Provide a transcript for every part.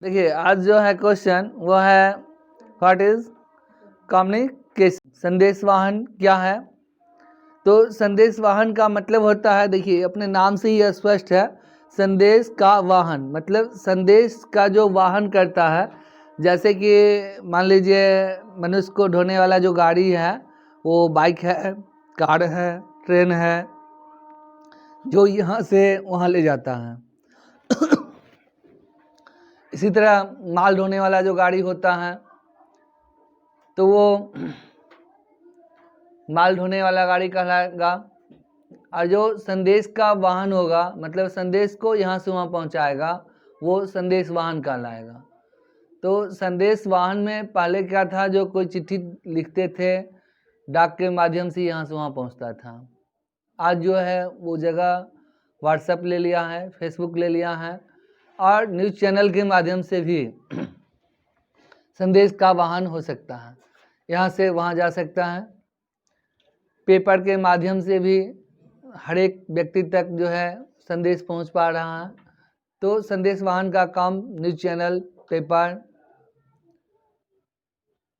देखिए आज जो है क्वेश्चन वो है व्हाट इज कम्युनिकेशन, संदेश वाहन क्या है। तो संदेश वाहन का मतलब होता है, देखिए अपने नाम से ही स्पष्ट है, संदेश का वाहन मतलब संदेश का जो वाहन करता है। जैसे कि मान लीजिए मनुष्य को ढोने वाला जो गाड़ी है वो बाइक है, कार है, ट्रेन है, जो यहाँ से वहाँ ले जाता है। इसी तरह माल ढोने वाला जो गाड़ी होता है तो वो माल ढोने वाला गाड़ी कहलाएगा। और जो संदेश का वाहन होगा मतलब संदेश को यहाँ से वहाँ पहुँचाएगा वो संदेश वाहन कहलाएगा। तो संदेश वाहन में पहले क्या था, जो कोई चिट्ठी लिखते थे डाक के माध्यम से यहाँ से वहाँ पहुँचता था। आज जो है वो जगह व्हाट्सएप ले लिया है, फेसबुक ले लिया है और न्यूज़ चैनल के माध्यम से भी संदेश का वाहन हो सकता है, यहाँ से वहाँ जा सकता है। पेपर के माध्यम से भी हर एक व्यक्ति तक जो है संदेश पहुँच पा रहा है। तो संदेश वाहन का काम news channel, paper,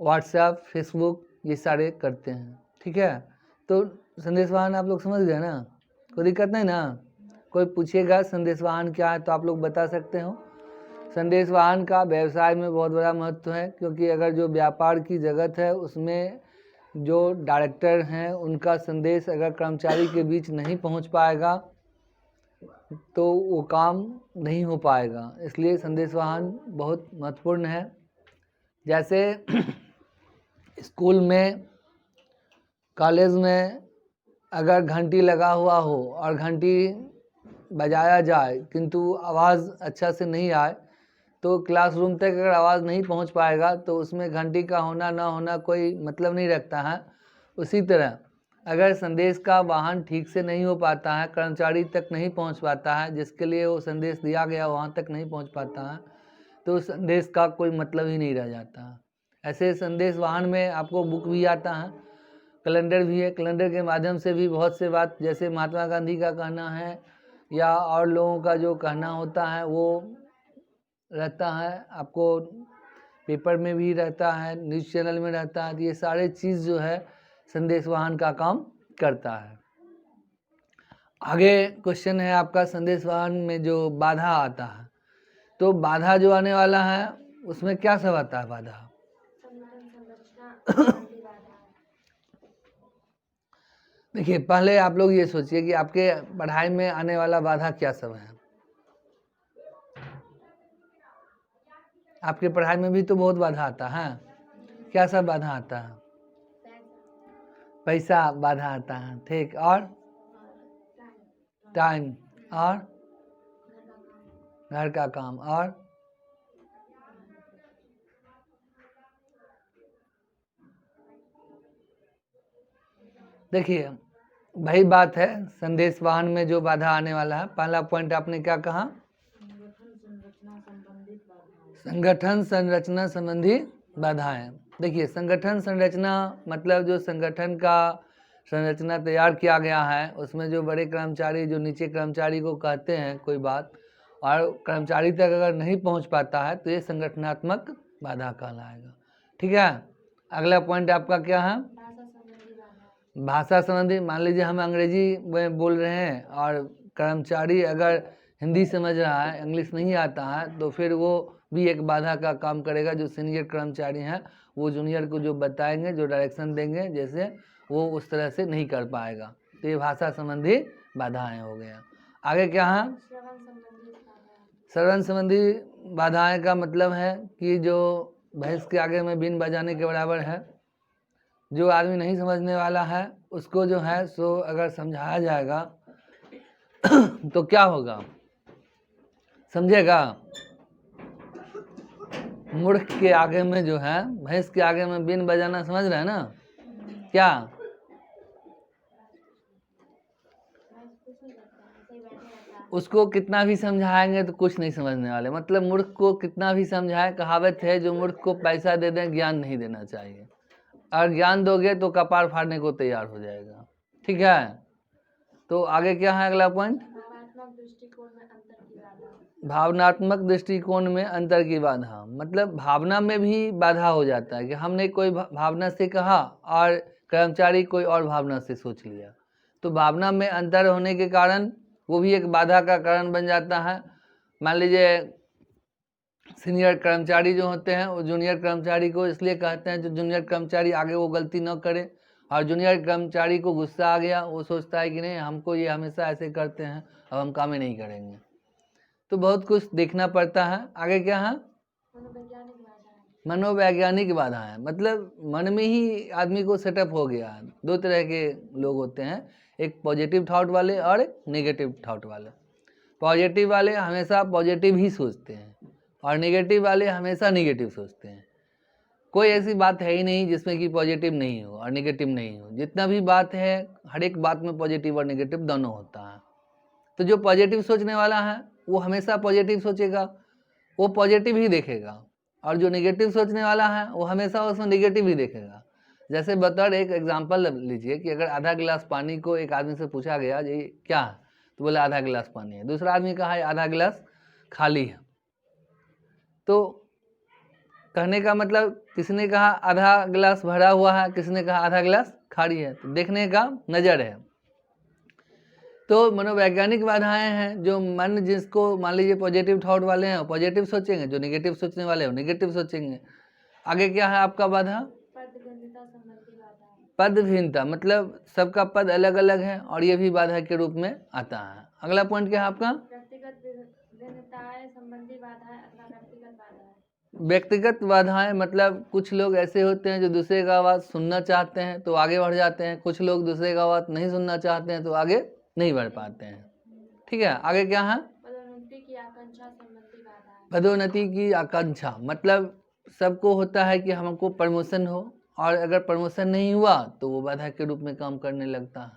WhatsApp, Facebook ये सारे करते हैं। ठीक है, तो संदेश वाहन आप लोग समझ गए ना, कोई दिक्कत नहीं ना। कोई पूछेगा संदेश वाहन क्या है तो आप लोग बता सकते हो। संदेश वाहन का व्यवसाय में बहुत बड़ा महत्व है, क्योंकि अगर जो व्यापार की जगत है उसमें जो डायरेक्टर हैं उनका संदेश अगर कर्मचारी के बीच नहीं पहुंच पाएगा तो वो काम नहीं हो पाएगा। इसलिए संदेश वाहन बहुत महत्वपूर्ण है। जैसे स्कूल में, कॉलेज में अगर घंटी लगा हुआ हो और घंटी बजाया जाए किंतु आवाज़ अच्छा से नहीं आए तो क्लासरूम तक अगर आवाज़ नहीं पहुंच पाएगा तो उसमें घंटी का होना ना होना कोई मतलब नहीं रखता है। उसी तरह अगर संदेश का वाहन ठीक से नहीं हो पाता है, कर्मचारी तक नहीं पहुंच पाता है, जिसके लिए वो संदेश दिया गया वहाँ तक नहीं पहुंच पाता है, तो संदेश का कोई मतलब ही नहीं रह जाता है। ऐसे संदेश वाहन में आपको बुक भी आता है, कैलेंडर भी है। कैलेंडर के माध्यम से भी बहुत से बात, जैसे महात्मा गांधी का कहना है या और लोगों का जो कहना होता है वो रहता है, आपको पेपर में भी रहता है, न्यूज़ चैनल में रहता है। ये सारे चीज़ जो है संदेश वाहन का काम करता है। आगे क्वेश्चन है आपका, संदेश वाहन में जो बाधा आता है, तो बाधा जो आने वाला है उसमें क्या सब आता है बाधा? देखिए पहले आप लोग ये सोचिए कि आपके पढ़ाई में आने वाला बाधा क्या सब है। आपके पढ़ाई में भी तो बहुत बाधा आता है, क्या सब बाधा आता है? पैसा बाधा आता है, ठीक, और टाइम, और घर का काम, और देखिए वही बात है, संदेश वाहन में जो बाधा आने वाला है, पहला पॉइंट आपने क्या कहा? संगठन संरचना संबंधी बाधाएं। देखिए संगठन संरचना मतलब जो संगठन का संरचना तैयार किया गया है उसमें जो बड़े कर्मचारी जो नीचे कर्मचारी को कहते हैं कोई बात और कर्मचारी तक अगर नहीं पहुंच पाता है तो ये संगठनात्मक बाधा कहलाएगा। ठीक है, अगला पॉइंट आपका क्या है? भाषा संबंधी। मान लीजिए हम अंग्रेजी में बोल रहे हैं और कर्मचारी अगर हिंदी समझ रहा है, इंग्लिश नहीं आता है, तो फिर वो भी एक बाधा का काम करेगा। जो सीनियर कर्मचारी हैं वो जूनियर को जो बताएंगे, जो डायरेक्शन देंगे, जैसे वो उस तरह से नहीं कर पाएगा। तो ये भाषा संबंधी बाधाएं हो गया। आगे क्या है? श्रवण संबंधी बाधाएं का मतलब है कि जो भैंस के आगे में बीन बजाने के बराबर है। जो आदमी नहीं समझने वाला है उसको जो है सो अगर समझाया जाएगा तो क्या होगा, समझेगा? मूर्ख के आगे में जो है, भैंस के आगे में बीन बजाना, समझ रहे हैं ना क्या? उसको कितना भी समझाएंगे तो कुछ नहीं समझने वाले। मतलब मूर्ख को कितना भी समझाए, कहावत है जो मूर्ख को पैसा दे दें ज्ञान नहीं देना चाहिए, और ज्ञान दोगे तो कपार फाड़ने को तैयार हो जाएगा। ठीक है, तो आगे क्या है अगला पॉइंट? भावनात्मक दृष्टिकोण में अंतर की बाधा, मतलब भावना में भी बाधा हो जाता है कि हमने कोई भावना से कहा और कर्मचारी कोई और भावना से सोच लिया, तो भावना में अंतर होने के कारण वो भी एक बाधा का कारण बन जाता है। मान लीजिए सीनियर कर्मचारी जो होते हैं वो जूनियर कर्मचारी को इसलिए कहते हैं जो जूनियर कर्मचारी आगे वो गलती न करे, और जूनियर कर्मचारी को गुस्सा आ गया, वो सोचता है कि नहीं हमको ये हमेशा ऐसे करते हैं, अब हम काम ही नहीं करेंगे। तो बहुत कुछ देखना पड़ता है। आगे क्या है? मनोवैज्ञानिक बाधा है, मतलब मन में ही आदमी को सेटअप हो गया। दो तरह के लोग होते हैं, एक पॉजिटिव थॉट वाले और एक नेगेटिव थॉट वाले। पॉजिटिव वाले हमेशा पॉजिटिव ही सोचते हैं और नेगेटिव वाले हमेशा नेगेटिव सोचते हैं। कोई ऐसी बात है ही नहीं जिसमें कि पॉजिटिव नहीं हो और नेगेटिव नहीं हो। जितना भी बात है हर एक बात में पॉजिटिव और नेगेटिव दोनों होता है। तो जो पॉजिटिव सोचने वाला है वो हमेशा पॉजिटिव सोचेगा, वो पॉजिटिव ही देखेगा, और जो नेगेटिव सोचने वाला है वो हमेशा उसमें नेगेटिव ही देखेगा। जैसे बतौर एक एग्जांपल लीजिए कि अगर आधा गिलास पानी को एक आदमी से पूछा गया ये क्या है, तो बोला आधा गिलास पानी है। दूसरा आदमी कहा है आधा गिलास खाली है। तो कहने का मतलब किसने कहा आधा गिलास भरा हुआ है, किसने कहा आधा गिलास खाली है। तो देखने का नज़र है। तो मनोवैज्ञानिक बाधाएं हैं, जो मन जिसको मान लीजिए पॉजिटिव थॉट वाले हैं वो पॉजिटिव सोचेंगे, जो नेगेटिव सोचने वाले हैं वो नेगेटिव सोचेंगे। आगे क्या है आपका बाधा? पदहीनता, मतलब सबका पद अलग अलग है और ये भी बाधा के रूप में आता है। अगला पॉइंट क्या है आपका? व्यक्तिगत बाधाएं, मतलब कुछ लोग ऐसे होते हैं जो दूसरे का आवाज़ सुनना चाहते हैं तो आगे बढ़ जाते हैं, कुछ लोग दूसरे का आवाज़ नहीं सुनना चाहते हैं तो आगे नहीं बढ़ पाते हैं। ठीक है, आगे क्या है? पदोन्नति की आकांक्षा, मतलब सबको होता है कि हमको प्रमोशन हो, और अगर प्रमोशन नहीं हुआ तो वो बाधा के रूप में काम करने लगता है।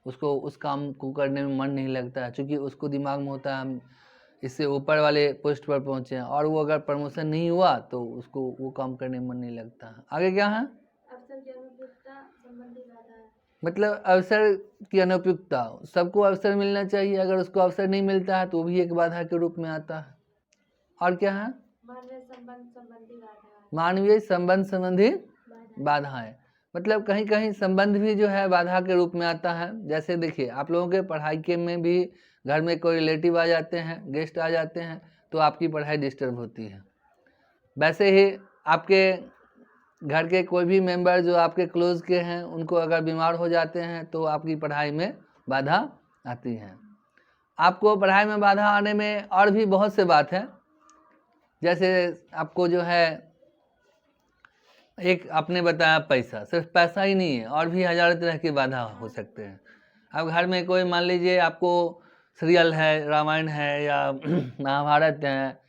उसको उस काम को करने में मन नहीं लगता है, क्योंकि उसको दिमाग में होता है हम इससे ऊपर वाले पोस्ट पर पहुँचे हैं, और वो अगर प्रमोशन नहीं हुआ तो उसको वो काम करने में मन नहीं लगता है। आगे क्या है? मतलब अवसर की अनुपयुक्तता, सबको अवसर मिलना चाहिए, अगर उसको अवसर नहीं मिलता है तो वो भी एक बाधा के रूप में आता है। और क्या है? मानवीय संबंध संबंधी बाधाएं, मतलब कहीं कहीं संबंध भी जो है बाधा के रूप में आता है। जैसे देखिए आप लोगों के पढ़ाई के में भी घर में कोई रिलेटिव आ जाते हैं, गेस्ट आ जाते हैं, तो आपकी पढ़ाई डिस्टर्ब होती है। वैसे ही आपके घर के कोई भी मेंबर जो आपके क्लोज के हैं उनको अगर बीमार हो जाते हैं तो आपकी पढ़ाई में बाधा आती है। आपको पढ़ाई में बाधा आने में और भी बहुत से बात है। जैसे आपको जो है एक आपने बताया पैसा, सिर्फ पैसा ही नहीं है, और भी हज़ारों तरह की बाधा हो सकते हैं। अब घर में कोई मान लीजिए आपको सीरियल है, रामायण है या महाभारत है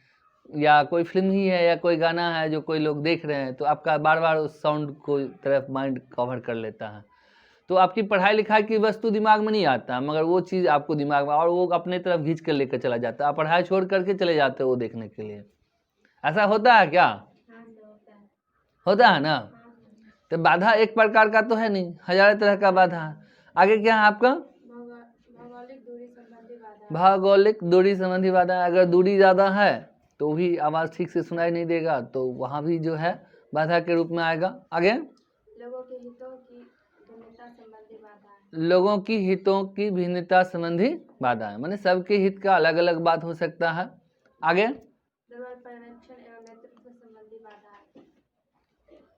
या कोई फिल्म ही है या कोई गाना है जो कोई लोग देख रहे हैं, तो आपका बार बार उस साउंड को तरफ माइंड कवर कर लेता है। तो आपकी पढ़ाई लिखाई की वस्तु दिमाग में नहीं आता, मगर वो चीज़ आपको दिमाग में और वो अपने तरफ खींच कर लेकर चला जाता है। आप पढ़ाई छोड़ करके चले जाते हो वो देखने के लिए। ऐसा होता है क्या? होता है ना। तो बाधा एक प्रकार का तो है नहीं, हजारों तरह का बाधा है। आगे क्या है आपका? भौगोलिक दूरी संबंधी बाधा। अगर दूरी ज़्यादा है तो भी आवाज़ ठीक से सुनाई नहीं देगा, तो वहाँ भी जो है बाधा के रूप में आएगा। आगे लोगों की हितों की भिन्नता संबंधी बाधा है, माने सबके हित का अलग अलग बात हो सकता है। आगे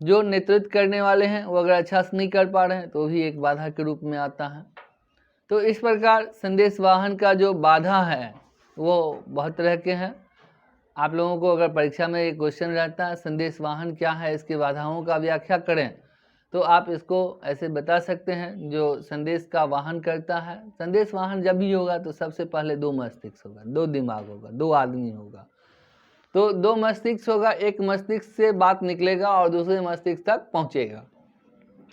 जो नेतृत्व करने वाले हैं वो अगर अच्छा से नहीं कर पा रहे हैं तो भी एक बाधा के रूप में आता है। तो इस प्रकार संदेश वाहन का जो बाधा है वो बहुत तरह के हैं। आप लोगों को अगर परीक्षा में एक क्वेश्चन रहता है संदेश वाहन क्या है, इसकी बाधाओं का व्याख्या करें, तो आप इसको ऐसे बता सकते हैं जो संदेश का वाहन करता है। संदेश वाहन जब भी होगा तो सबसे पहले दो मस्तिष्क होगा, दो दिमाग होगा, दो आदमी होगा। तो दो मस्तिष्क होगा, एक मस्तिष्क से बात निकलेगा और दूसरे मस्तिष्क तक पहुंचेगा।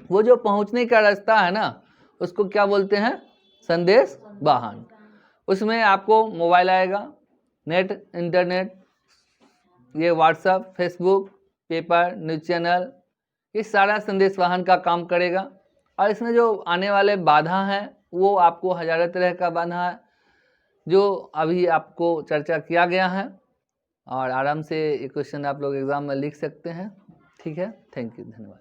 वो जो पहुंचने का रास्ता है ना उसको क्या बोलते हैं? संदेश वाहन। उसमें आपको मोबाइल आएगा, नेट, इंटरनेट, ये WhatsApp, Facebook, paper, news channel, ये सारा संदेश वाहन का काम करेगा। और इसमें जो आने वाले बाधा हैं वो आपको हजारों तरह का बाधा है। जो अभी आपको चर्चा किया गया है, और आराम से ये क्वेश्चन आप लोग एग्ज़ाम में लिख सकते हैं। ठीक है, थैंक यू, धन्यवाद।